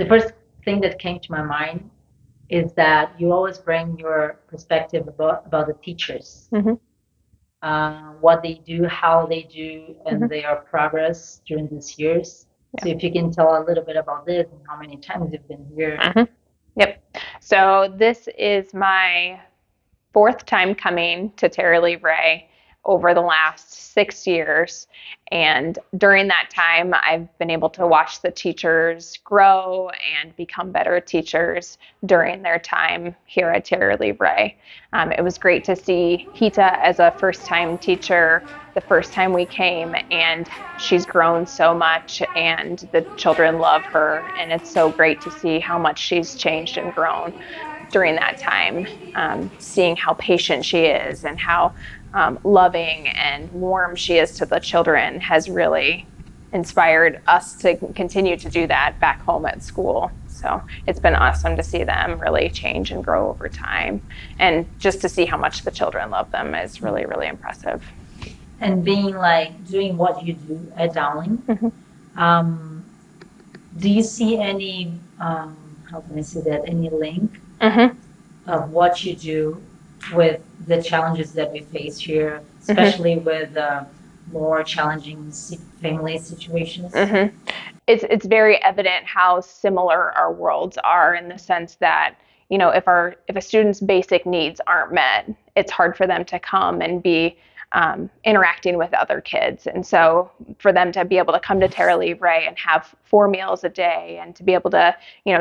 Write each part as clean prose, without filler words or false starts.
the first thing that came to my mind is that you always bring your perspective about the teachers, what they do, how they do, and their progress during these years. So if you can tell a little bit about this and how many times you've been here. Yep. So this is my fourth time coming to Terra Livre over the last 6 years. And during that time, I've been able to watch the teachers grow and become better teachers during their time here at Terra Livre. It was great to see Hita as a first-time teacher the first time we came, and she's grown so much, and the children love her, and it's so great to see how much she's changed and grown during that time, seeing how patient she is and how loving and warm she is to the children has really inspired us to continue to do that back home at school. So it's been awesome to see them really change and grow over time. And just to see how much the children love them is really, really impressive. And being doing what you do at Dowling, do you see any, how can I say that, any link of what you do with the challenges that we face here, especially with more challenging family situations? It's very evident how similar our worlds are, in the sense that, if a student's basic needs aren't met, it's hard for them to come and be interacting with other kids. And so for them to be able to come to Terra Livre and have 4 meals a day, and to be able to,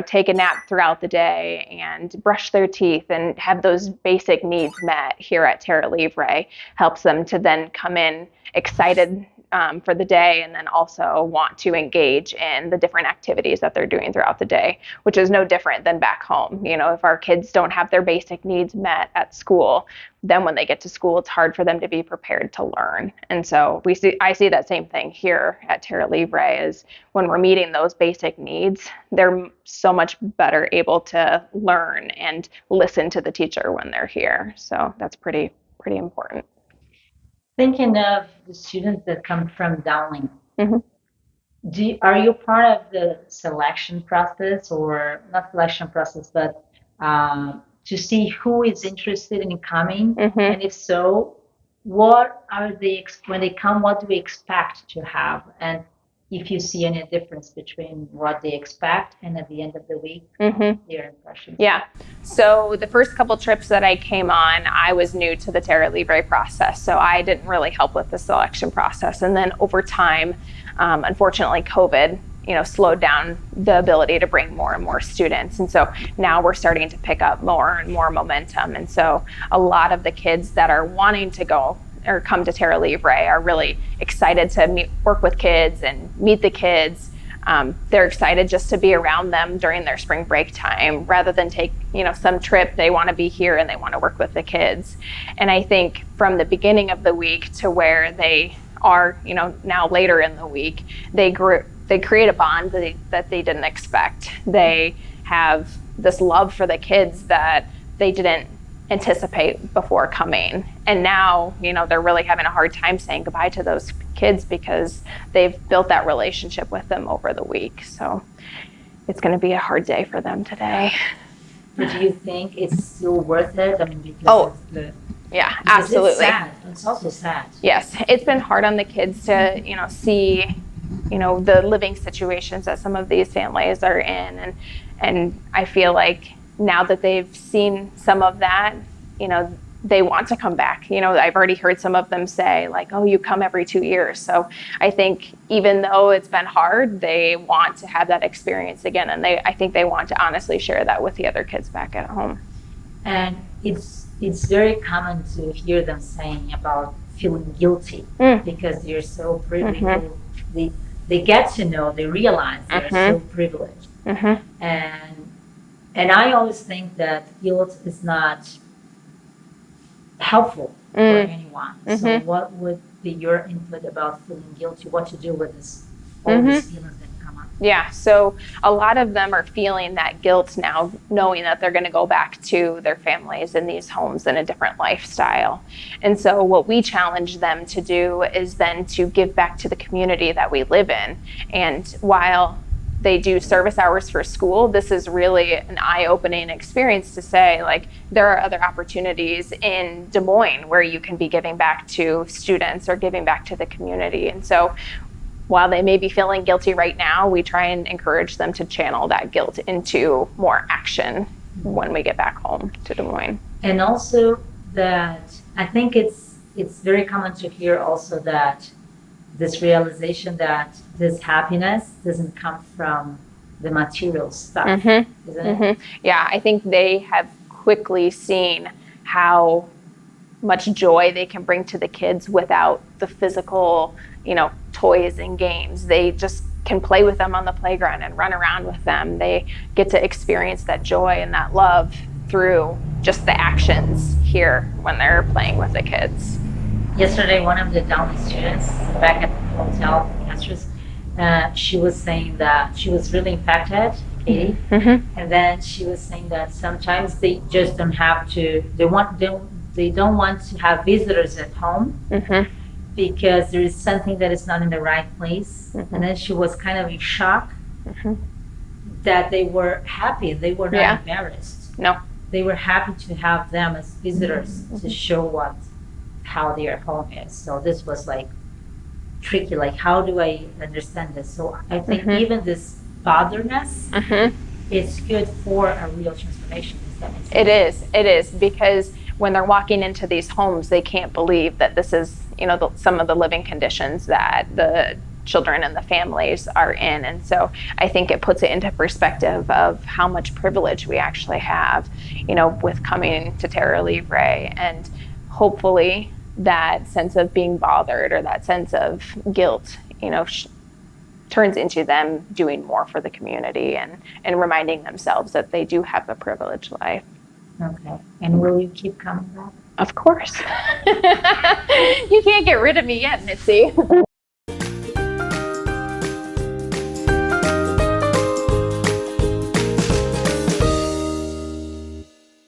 take a nap throughout the day and brush their teeth and have those basic needs met here at Terra Livre helps them to then come in excited for the day, and then also want to engage in the different activities that they're doing throughout the day, which is no different than back home. If our kids don't have their basic needs met at school, then when they get to school, it's hard for them to be prepared to learn. And so I see that same thing here at Terra Livre, is when we're meeting those basic needs, they're so much better able to learn and listen to the teacher when they're here. So that's pretty important. Thinking of the students that come from Dowling, are you part of the selection process, or not selection process, but to see who is interested in coming? And if so, what are they, when they come, what do we expect to have? And if you see any difference between what they expect and at the end of the week, their impressions. Yeah. So the first couple trips that I came on, I was new to the Terra Livre process, so I didn't really help with the selection process. And then over time, unfortunately, COVID, slowed down the ability to bring more and more students. And so now we're starting to pick up more and more momentum. And so a lot of the kids that are wanting to go or come to Terra Livre are really excited to work with kids and meet the kids. They're excited just to be around them during their spring break time, rather than take, some trip. They want to be here and they want to work with the kids. And I think from the beginning of the week to where they are, now later in the week, they create a bond that they didn't expect. They have this love for the kids that they didn't anticipate before coming. And now, they're really having a hard time saying goodbye to those kids, because they've built that relationship with them over the week. So it's going to be a hard day for them today. But do you think it's still worth it? I mean, because yeah, absolutely. It's sad. It's also sad. Yes, it's been hard on the kids to, see, the living situations that some of these families are in. And I feel like now that they've seen some of that, they want to come back. I've already heard some of them say, oh, you come every 2 years. So I think even though it's been hard, they want to have that experience again. And I think they want to honestly share that with the other kids back at home. And it's very common to hear them saying about feeling guilty because they're so privileged. They get to know, they realize they're so privileged. And I always think that guilt is not helpful for anyone. So what would be your input about feeling guilty, what to do with all these feelings that come up? Yeah, so a lot of them are feeling that guilt now, knowing that they're going to go back to their families in these homes in a different lifestyle. And so what we challenge them to do is then to give back to the community that we live in. And while they do service hours for school, this is really an eye-opening experience to say, like, there are other opportunities in Des Moines where you can be giving back to students or giving back to the community. And so while they may be feeling guilty right now, we try and encourage them to channel that guilt into more action when we get back home to Des Moines. And also that I think it's very common to hear also that this realization that this happiness doesn't come from the material stuff, isn't it? Yeah, I think they have quickly seen how much joy they can bring to the kids without the physical, toys and games. They just can play with them on the playground and run around with them. They get to experience that joy and that love through just the actions here when they're playing with the kids. Yesterday, one of the Dowling students back at the hotel, she was saying that she was really impacted, Katie, and then she was saying that sometimes they just don't have to. They don't want to have visitors at home because there is something that is not in the right place. And then she was kind of in shock that they were happy. They were not embarrassed. No, they were happy to have them as visitors to show how their home is. So this was like tricky, like how do I understand this? So I think even this botherness is good for a real transformation. Does that make sense? It is, because when they're walking into these homes, they can't believe that this is, some of the living conditions that the children and the families are in. And so I think it puts it into perspective of how much privilege we actually have, with coming to Terra Livre, and hopefully that sense of being bothered or that sense of guilt, turns into them doing more for the community and reminding themselves that they do have a privileged life. Okay. And will you keep coming back? Of course. You can't get rid of me yet, Mitzi.